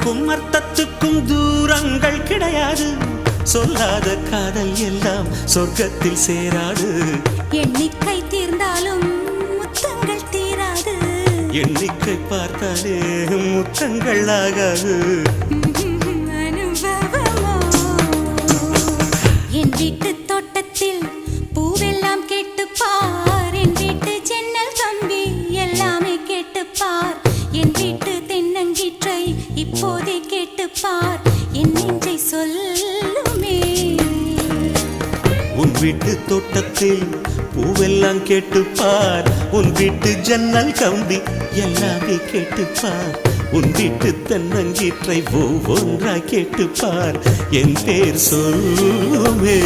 சொல்லுக்கும் அர்த்தத்துக்கும் தூரங்கள் கிடையாது. சொல்லாத காதல் எல்லாம் சொர்க்கத்தில் சேராது. எண்ணிக்கை தீர்ந்தாலும் முத்தங்கள் தீராது. எண்ணிக்கை பார்த்தாலே முத்தங்கள் ஆகாது. என் வீட்டு தோட்டத்தில் பூவெல்லாம் கேட்டுப்பார். என் வீட்டு ஜன்னல் கம்பி எல்லாமே கேட்டுப்பார். என் வீட்டு தென்னங்கீற்றை இப்போதே கேட்டுப்பார். என் நெஞ்சை சொல்லுமே. உன் வீட்டு தோட்டத்தில் பூவெல்லாம் கேட்டுப்பார். உன் வீட்டு ஜன்னல் கம்பி எல்லாமே கேட்டுப்பார். உன் வீட்டு தென்னங்கீற்றை ஒவ்வொன்றா கேட்டுப்பார். என் பேர் சொல்லுமே.